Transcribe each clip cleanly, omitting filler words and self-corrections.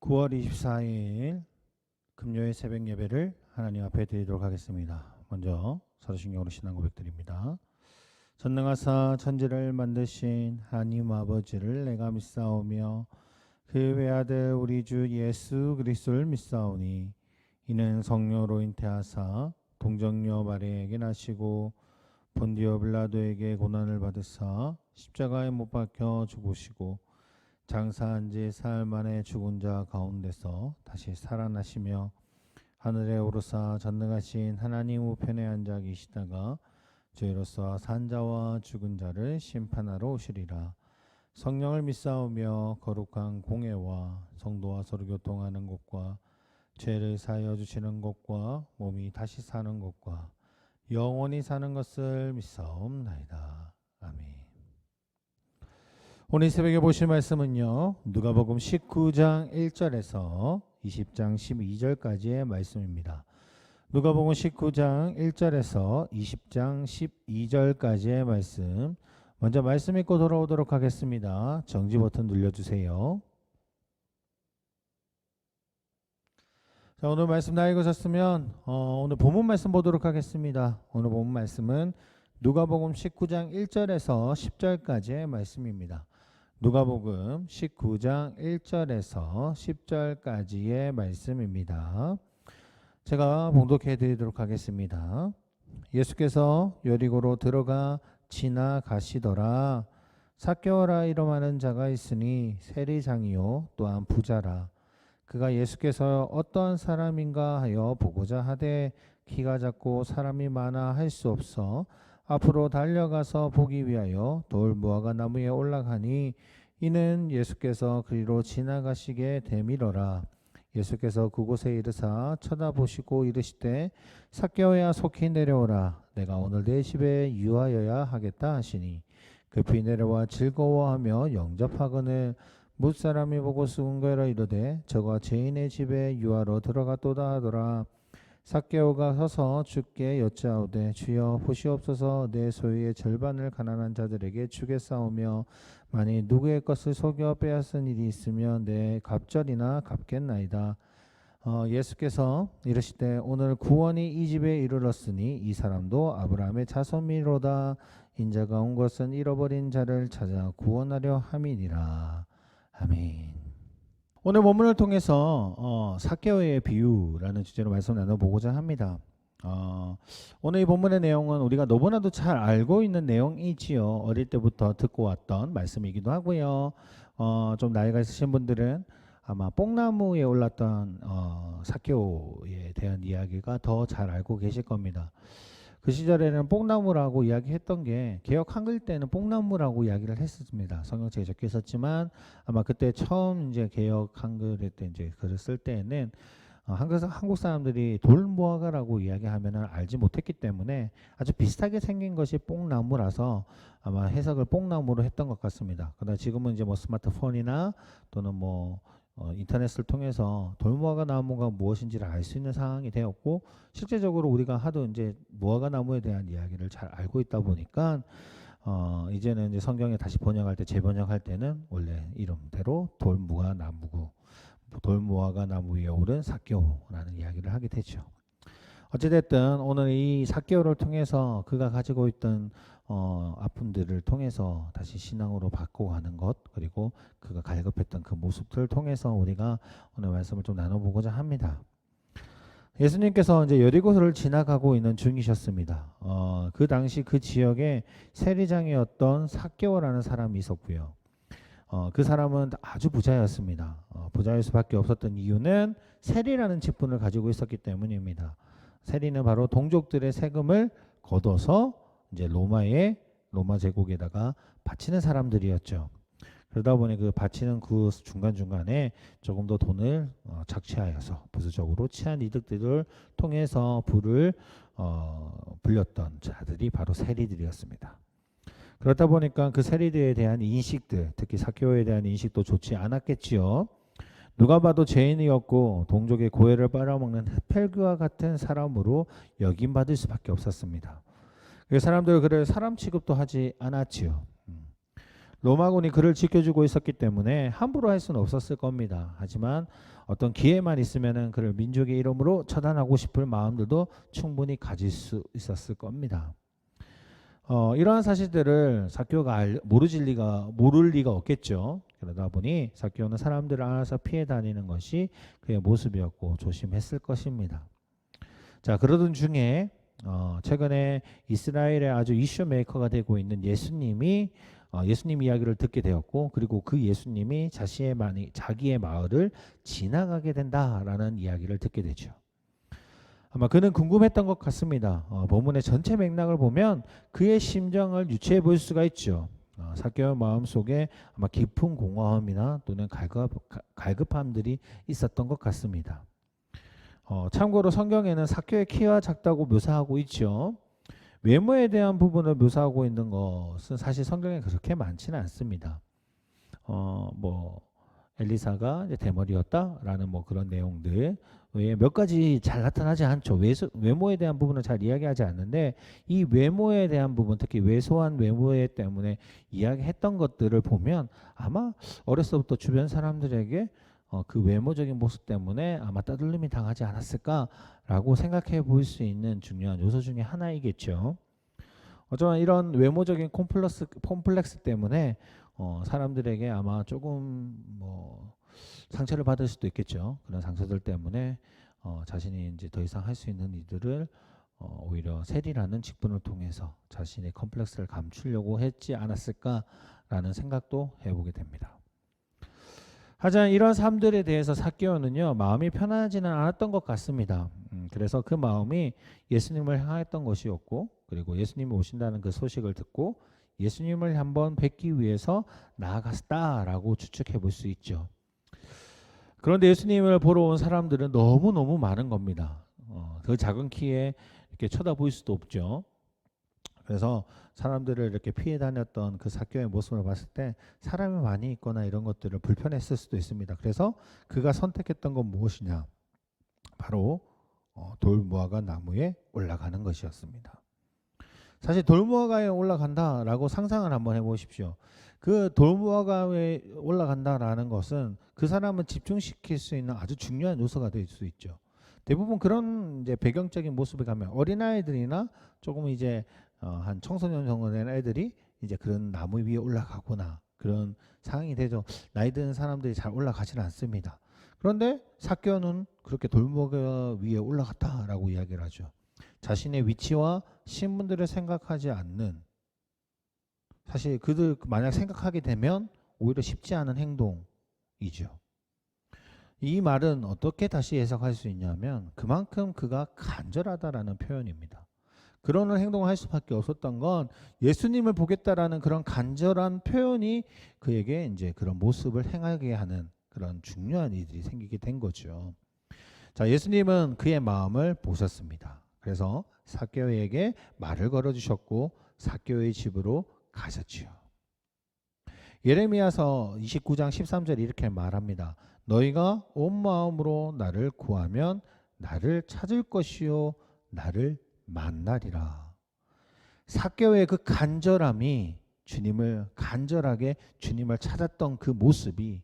9월 24일 금요일 새벽 예배를 하나님 앞에 드리도록 하겠습니다. 먼저 사도신경으로 신앙 고백드립니다. 전능하사 천지를 만드신 하나님 아버지를 내가 믿사오며 그 외아들 우리 주 예수 그리스도를 믿사오니 이는 성령으로 잉태하사 동정녀 마리아에게 나시고 본디오 빌라도에게 고난을 받으사 십자가에 못 박혀 죽으시고 장사한 지 사흘 만에 죽은 자 가운데서 다시 살아나시며 하늘에 오르사 전능하신 하나님 우편에 앉아 계시다가 저희로서 산자와 죽은 자를 심판하러 오시리라. 성령을 믿사오며 거룩한 공회와 성도와 서로 교통하는 것과 죄를 사하여 주시는 것과 몸이 다시 사는 것과 영원히 사는 것을 믿사옵나이다. 아멘. 오늘 새벽에 보실 말씀은요, 누가복음 19장 1절에서 20장 12절까지의 말씀입니다. 누가복음 19장 1절에서 20장 12절까지의 말씀, 먼저 말씀 읽고 돌아오도록 하겠습니다. 정지 버튼 눌러주세요. 자, 오늘 말씀 다 읽으셨으면 오늘 본문 말씀 보도록 하겠습니다. 오늘 본문 말씀은 누가복음 19장 1절에서 10절까지의 말씀입니다. 누가복음 19장 1절에서 10절까지의 말씀입니다. 제가 봉독해 드리도록 하겠습니다. 예수께서 여리고로 들어가 지나가시더라. 삭개오라 이름하는 자가 있으니 세리장이요 또한 부자라. 그가 예수께서 어떠한 사람인가 하여 보고자 하되 키가 작고 사람이 많아 할 수 없어 앞으로 달려가서 보기 위하여 돌 무화과 나무에 올라가니 이는 예수께서 그리로 지나가시게 되밀어라. 예수께서 그곳에 이르사 쳐다보시고 이르시되 삭개오야 속히 내려오라. 내가 오늘 내 집에 유하여야 하겠다 하시니 급히 내려와 즐거워하며 영접하거늘 뭇사람이 보고 수군거려 이르되 저가 죄인의 집에 유하러 들어갔도다 하더라. 삭개오가 서서 주께 여짜오되 주여 보시옵소서 내 소유의 절반을 가난한 자들에게 주겠사오며 만일 누구의 것을 속여 빼앗은 일이 있으면 내 갑절이나 갚겠나이다. 예수께서 이르시되 오늘 구원이 이 집에 이르렀으니 이 사람도 아브라함의 자손이로다. 인자가 온 것은 잃어버린 자를 찾아 구원하려 함이니라. 아멘. 오늘 본문을 통해서 삭개오의 비유라는 주제로 말씀 나눠보고자 합니다. 오늘 이 본문의 내용은 우리가 너무나도 잘 알고 있는 내용이지요. 어릴 때부터 듣고 왔던 말씀이기도 하고요. 좀 나이가 있으신 분들은 아마 뽕나무에 올랐던 삭개오에 대한 이야기가 더 잘 알고 계실 겁니다. 그 시절에는 뽕나무라고 이야기했던 게 개역 한글 때는 뽕나무라고 이야기를 했습니다. 성경책에 적혀 있었지만 아마 그때 처음 이제 개역 한글에 때 이제 글을 쓸 때에는 한국 사람들이 돌무화과라고 이야기하면은 알지 못했기 때문에 아주 비슷하게 생긴 것이 뽕나무라서 아마 해석을 뽕나무로 했던 것 같습니다. 그러나 지금은 이제 뭐 스마트폰이나 또는 뭐 인터넷을 통해서 돌무화과 나무가 무엇인지를 알 수 있는 상황이 되었고 실제적으로 우리가 하도 이제 무화과 나무에 대한 이야기를 잘 알고 있다 보니까 이제는 이제 성경에 다시 번역할 때 재번역할 때는 원래 이름대로 돌무화과 나무 위에 오른 삭개오라는 이야기를 하게 되죠. 어찌됐든 오늘 이 삭개오를 통해서 그가 가지고 있던 아픔들을 통해서 다시 신앙으로 바꿔가는 것, 그리고 그가 갈급했던 그 모습들을 통해서 우리가 오늘 말씀을 좀 나눠보고자 합니다. 예수님께서 이제 여리고를 지나가고 있는 중이셨습니다. 그 당시 그 지역에 세리장이었던 삭개오라는 사람이 있었고요. 그 사람은 아주 부자였습니다. 부자일 수밖에 없었던 이유는 세리라는 직분을 가지고 있었기 때문입니다. 세리는 바로 동족들의 세금을 걷어서 이제 로마 제국에다가 바치는 사람들이었죠. 그러다 보니 그 바치는 그 중간중간에 조금 더 돈을 착취하여서 부수적으로 취한 이득들을 통해서 부를 불렸던 자들이 바로 세리들이었습니다. 그렇다 보니까 그 세리들에 대한 인식들, 특히 삭개오에 대한 인식도 좋지 않았겠지요. 누가 봐도 죄인이었고 동족의 고해를 빨아먹는 흡혈귀와 같은 사람으로 여김받을 수밖에 없었습니다. 그 사람들은 그를 사람 취급도 하지 않았지요. 로마군이 그를 지켜주고 있었기 때문에 함부로 할 수는 없었을 겁니다. 하지만 어떤 기회만 있으면은 그를 민족의 이름으로 처단하고 싶을 마음들도 충분히 가질 수 있었을 겁니다. 이러한 사실들을 삭개오가 모를 리가 없겠죠. 그러다 보니 삭개오는 사람들을 알아서 피해 다니는 것이 그의 모습이었고 조심했을 것입니다. 자, 그러던 중에 최근에 이스라엘의 아주 이슈 메이커가 되고 있는 예수님 이야기를 듣게 되었고, 그리고 그 예수님이 자기의 마을을 지나가게 된다라는 이야기를 듣게 되죠. 아마 그는 궁금했던 것 같습니다. 본문의 전체 맥락을 보면 그의 심정을 유추해 볼 수가 있죠. 삭개오의 마음속에 아마 깊은 공허함이나 또는 갈급함들이 있었던 것 같습니다. 참고로 성경에는 삭개오의 키가 작다고 묘사하고 있죠. 외모에 대한 부분을 묘사하고 있는 것은 사실 성경에 그렇게 많지는 않습니다. 뭐 엘리사가 이제 대머리였다라는 뭐 그런 내용들 외에 몇 가지 잘 나타나지 않죠. 외모에 대한 부분은 잘 이야기하지 않는데 이 외모에 대한 부분, 특히 왜소한 외모에 때문에 이야기했던 것들을 보면 아마 어렸을 때부터 주변 사람들에게 그 외모적인 모습 때문에 아마 따돌림이 당하지 않았을까라고 생각해 볼 수 있는 중요한 요소 중에 하나이겠죠. 어쩌면 이런 외모적인 콤플렉스 때문에 사람들에게 아마 조금 뭐 상처를 받을 수도 있겠죠. 그런 상처들 때문에 자신이 이제 더 이상 할 수 있는 일들을 오히려 세리라는 직분을 통해서 자신의 컴플렉스를 감추려고 했지 않았을까라는 생각도 해보게 됩니다. 하지만 이런 삶들에 대해서 삭개오는요 마음이 편하지는 않았던 것 같습니다. 그래서 그 마음이 예수님을 향했던 것이었고, 그리고 예수님이 오신다는 그 소식을 듣고 예수님을 한번 뵙기 위해서 나아갔다라고 추측해 볼 수 있죠. 그런데 예수님을 보러 온 사람들은 너무너무 많은 겁니다. 그 작은 키에 이렇게 쳐다볼 수도 없죠. 그래서 사람들을 이렇게 피해 다녔던 그 삭개오의 모습을 봤을 때 사람이 많이 있거나 이런 것들을 불편했을 수도 있습니다. 그래서 그가 선택했던 건 무엇이냐? 바로 돌무화과 나무에 올라가는 것이었습니다. 사실 돌무화과에 올라간다라고 상상을 한번 해보십시오. 그 돌무화과에 올라간다라는 것은 그 사람을 집중시킬 수 있는 아주 중요한 요소가 될 수 있죠. 대부분 그런 이제 배경적인 모습에 가면 어린아이들이나 조금 이제 한 청소년 정도 된 애들이 이제 그런 나무 위에 올라가거나 그런 상황이 되죠. 나이 든 사람들이 잘 올라가지는 않습니다. 그런데 삭개오는 그렇게 돌무화과 위에 올라갔다라고 이야기를 하죠. 자신의 위치와 신분들을 생각하지 않는, 사실 그들 만약 생각하게 되면 오히려 쉽지 않은 행동이죠. 이 말은 어떻게 다시 해석할 수 있냐면 그만큼 그가 간절하다라는 표현입니다. 그런 행동을 할 수밖에 없었던 건 예수님을 보겠다라는 그런 간절한 표현이 그에게 이제 그런 모습을 행하게 하는 그런 중요한 일들이 생기게 된 거죠. 자, 예수님은 그의 마음을 보셨습니다. 그래서 삭개오에게 말을 걸어주셨고 삭개오의 집으로 가셨지요. 예레미야서 29장 13절 이렇게 말합니다. 너희가 온 마음으로 나를 구하면 나를 찾을 것이요 나를 만나리라. 삭개오의 그 간절함이 간절하게 주님을 찾았던 그 모습이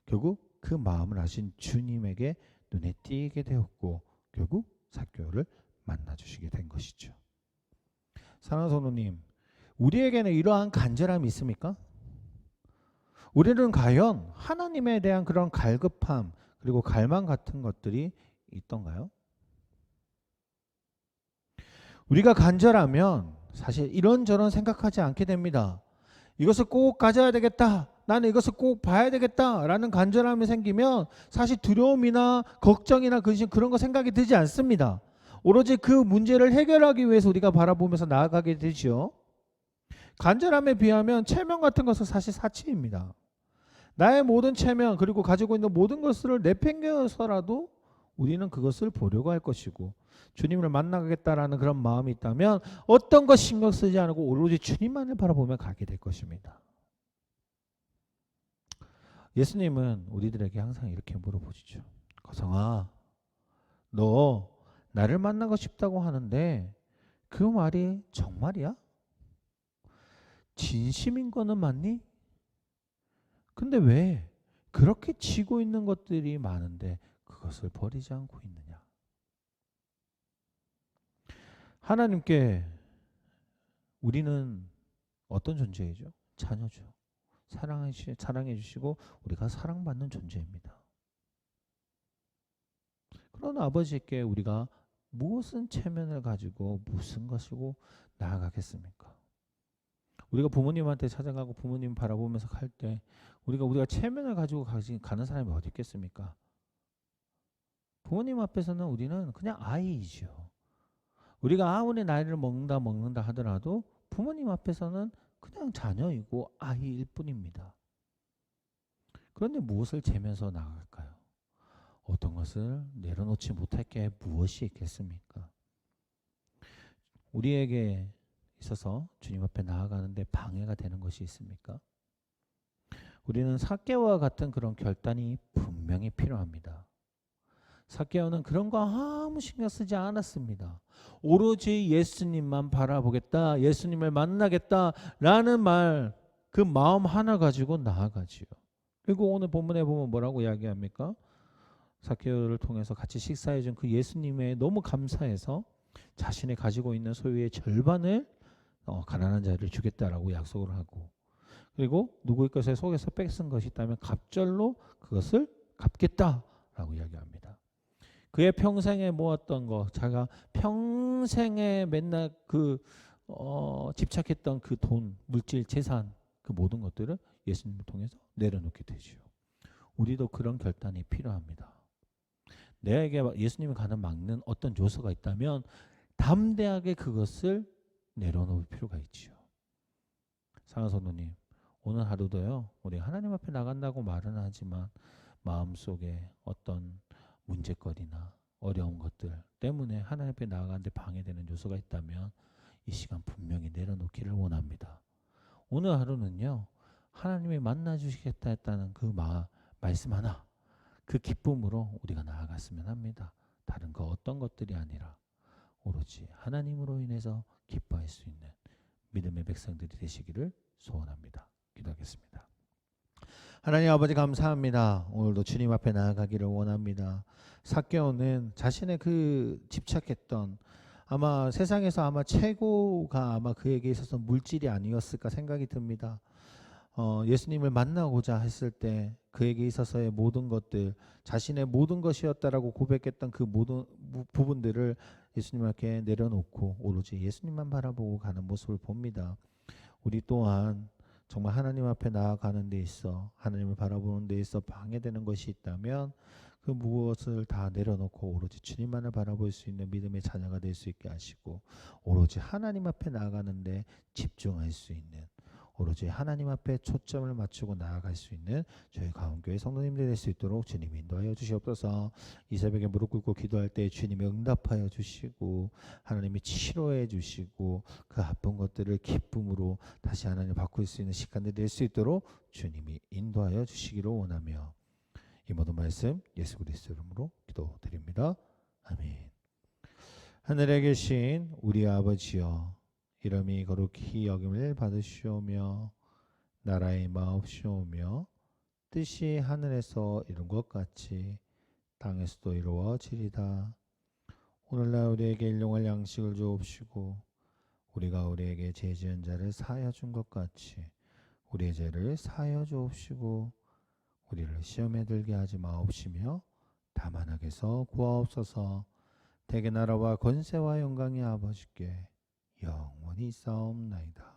결국 그 마음을 아신 주님에게 눈에 띄게 되었고 결국 삭개오를 만나주시게 된 것이죠. 사랑하는 성도님, 우리에게는 이러한 간절함이 있습니까? 우리는 과연 하나님에 대한 그런 갈급함 그리고 갈망 같은 것들이 있던가요? 우리가 간절하면 사실 이런저런 생각하지 않게 됩니다. 이것을 꼭 가져야 되겠다. 나는 이것을 꼭 봐야 되겠다라는 간절함이 생기면 사실 두려움이나 걱정이나 근심 그런 거 생각이 들지 않습니다. 오로지 그 문제를 해결하기 위해서 우리가 바라보면서 나아가게 되죠. 간절함에 비하면 체면 같은 것은 사실 사치입니다. 나의 모든 체면 그리고 가지고 있는 모든 것을 내팽겨서라도 우리는 그것을 보려고 할 것이고 주님을 만나겠다라는 그런 마음이 있다면 어떤 것 신경 쓰지 않고 오로지 주님만을 바라보며 가게 될 것입니다. 예수님은 우리들에게 항상 이렇게 물어보시죠. 거성아, 너 나를 만나고 싶다고 하는데 그 말이 정말이야? 진심인 거는 맞니? 근데 왜 그렇게 지고 있는 것들이 많은데 그것을 버리지 않고 있느냐? 하나님께 우리는 어떤 존재이죠? 자녀죠. 사랑해 주시고 우리가 사랑받는 존재입니다. 그런 아버지께 우리가 무엇은 체면을 가지고 무슨 것이고 나아가겠습니까? 우리가 부모님한테 찾아가고 부모님 바라보면서 갈 때 우리가 체면을 가지고 가는 사람이 어디 있겠습니까? 부모님 앞에서는 우리는 그냥 아이이죠. 우리가 아무리 나이를 먹는다 하더라도 부모님 앞에서는 그냥 자녀이고 아이일 뿐입니다. 그런데 무엇을 재면서 나아갈까요? 어떤 것을 내려놓지 못할 게 무엇이 있겠습니까? 우리에게 있어서 주님 앞에 나아가는데 방해가 되는 것이 있습니까? 우리는 삭개오와 같은 그런 결단이 분명히 필요합니다. 삭개오는 그런 거 아무 신경 쓰지 않았습니다. 오로지 예수님만 바라보겠다, 예수님을 만나겠다라는 그 마음 하나 가지고 나아가지요. 그리고 오늘 본문에 보면 뭐라고 이야기합니까? 삭개오를 통해서 같이 식사해 준 그 예수님에 너무 감사해서 자신이 가지고 있는 소유의 절반을 가난한 자를 주겠다라고 약속을 하고, 그리고 누구의 것에 속에서 뺏은 것이 있다면 갑절로 그것을 갚겠다라고 이야기합니다. 그의 평생에 모았던 것, 자가 평생에 맨날 집착했던 그 돈, 물질, 재산, 그 모든 것들을 예수님을 통해서 내려놓게 되죠. 우리도 그런 결단이 필요합니다. 내게 예수님이 가는 막는 어떤 요소가 있다면 담대하게 그것을 내려놓을 필요가 있지요. 사랑하는 성도님, 오늘 하루도요, 우리 하나님 앞에 나간다고 말은 하지만 마음속에 어떤 문제거리나 어려운 것들 때문에 하나님 앞에 나아가는데 방해되는 요소가 있다면 이 시간 분명히 내려놓기를 원합니다. 오늘 하루는요, 하나님이 만나주시겠다 했다는 그 말씀 하나, 그 기쁨으로 우리가 나아갔으면 합니다. 다른 거 어떤 것들이 아니라 오로지 하나님으로 인해서 기뻐할 수 있는 믿음의 백성들이 되시기를 소원합니다. 기도하겠습니다. 하나님 아버지 감사합니다. 오늘도 주님 앞에 나아가기를 원합니다. 삭개오는 자신의 그 집착했던 아마 세상에서 아마 최고가 아마 그에게 있어서 물질이 아니었을까 생각이 듭니다. 예수님을 만나고자 했을 때 그에게 있어서의 모든 것들, 자신의 모든 것이었다라고 고백했던 그 모든 부분들을 예수님께 내려놓고 오로지 예수님만 바라보고 가는 모습을 봅니다. 우리 또한 정말 하나님 앞에 나아가는 데 있어 하나님을 바라보는 데 있어 방해되는 것이 있다면 그 무엇을 다 내려놓고 오로지 주님만을 바라볼 수 있는 믿음의 자녀가 될 수 있게 하시고 오로지 하나님 앞에 나아가는 데 집중할 수 있는, 오로지 하나님 앞에 초점을 맞추고 나아갈 수 있는 저희 가운교회 성도님들이 될 수 있도록 주님 인도하여 주시옵소서. 이 새벽에 무릎 꿇고 기도할 때 주님이 응답하여 주시고 하나님이 치료해 주시고 그 아픈 것들을 기쁨으로 다시 하나님 바꿀 수 있는 시간들이 될 수 있도록 주님이 인도하여 주시기를 원하며 이 모든 말씀 예수 그리스도 이름으로 기도드립니다. 아멘. 하늘에 계신 우리 아버지여, 이름이 거룩히 여김을 받으시오며 나라의 마옵시오며 뜻이 하늘에서 이룬 것 같이 땅에서도 이루어지리다. 오늘날 우리에게 일용할 양식을 주옵시고 우리가 우리에게 죄 지은 자를 사하여 준 것 같이 우리의 죄를 사하여 주옵시고 우리를 시험에 들게 하지 마옵시며 다만 악에서 구하옵소서. 대개 나라와 권세와 영광이 아버지께 영원히 있사옵나이다.